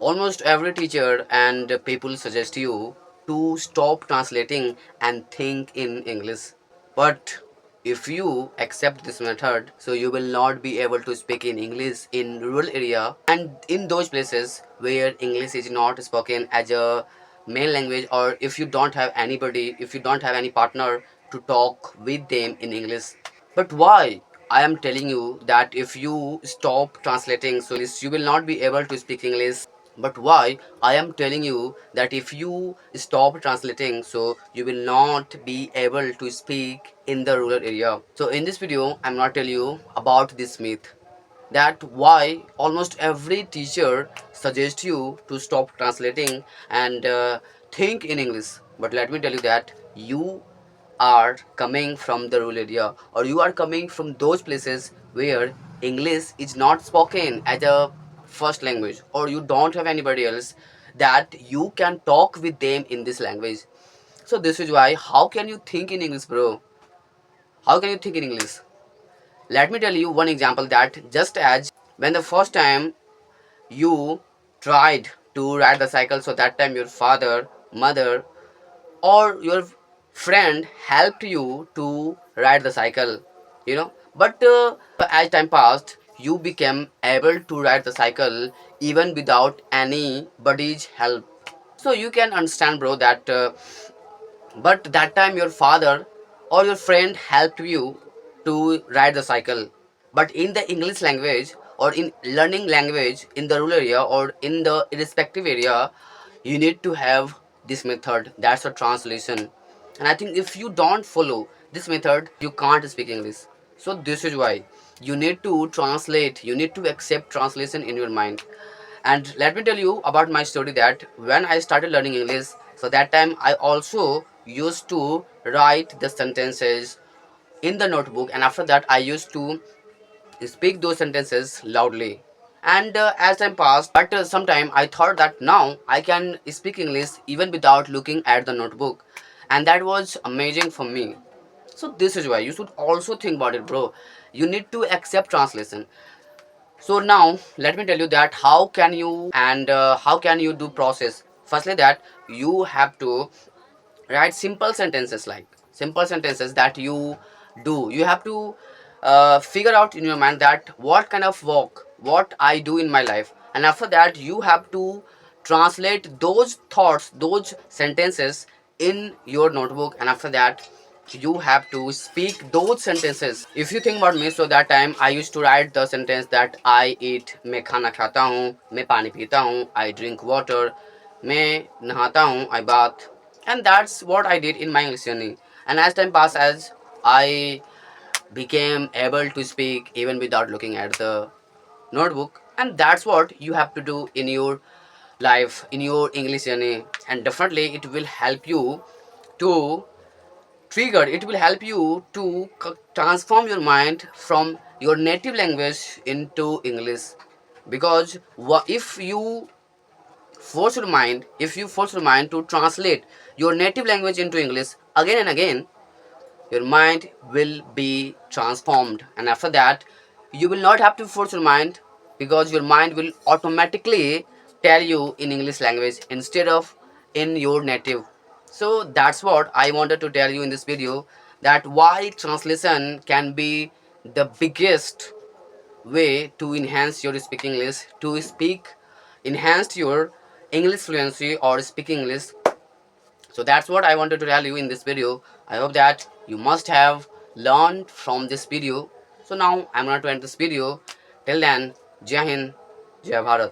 Almost every teacher and people suggest you to stop translating and think in English. But if you accept this method, so you will not be able to speak in English in rural area and in those places where English is not spoken as a main language, or if you don't have anybody, if you don't have any partner to talk with them in English. But why I am telling you that if you stop translating, so you will not be able to speak English. But why I am telling you that if you stop translating, so you will not be able to speak in the rural area. So in this video, I'm not tell you about this myth, that why almost every teacher suggests you to stop translating and think in English. But let me tell you that you are coming from the rural area, or you are coming from those places where English is not spoken as a first language, or you don't have anybody else that you can talk with them in this language. So this is why, how can you think in English, bro? How can you think in English? Let me tell you one example, that just as when the first time you tried to ride the cycle, so that time your father, mother, or your friend helped you to ride the cycle, but as time passed, you became able to ride the cycle even without anybody's help. So you can understand, bro, that but that time your father or your friend helped you to ride the cycle. But in the English language, or in learning language in the rural area or in the irrespective area, you need to have this method. That's a translation. And I think if you don't follow this method, you can't speak English. So this is why you need to translate, you need to accept translation in your mind. And let me tell you about my story, that when I started learning English, so that time I also used to write the sentences in the notebook, and after that I used to speak those sentences loudly. And as time passed, but sometime I thought that now I can speak English even without looking at the notebook, and that was amazing for me. So this is why you should also think about it, bro. You need to accept translation. So now let me tell you that how can you, and how can you do process. Firstly, that you have to write simple sentences, like simple sentences that you do. You have to figure out in your mind that what kind of work, what I do in my life, and after that you have to translate those thoughts, those sentences in your notebook, and after that you have to speak those sentences. If you think about me, so that time I used to write the sentence that I eat, मैं खाना खाता हूँ, मैं पानी पीता हूँ, I drink water, मैं नहाता हूँ, I bath. And that's what I did in my English journey. And as time passed, as I became able to speak even without looking at the notebook, and that's what you have to do in your life, in your English journey. And definitely it will help you to trigger, it will help you to transform your mind from your native language into English. Because if you force your mind, if you force your mind to translate your native language into English again and again, your mind will be transformed, and after that you will not have to force your mind, because your mind will automatically tell you in English language instead of in your native. So that's what I wanted to tell you in this video, that why translation can be the biggest way to enhance your speaking English, to speak enhance your English fluency or speaking English. So that's what I wanted to tell you in this video. I hope that you must have learned from this video. So now I'm going to end this video. Till then, Jai Hind, Jai Bharat.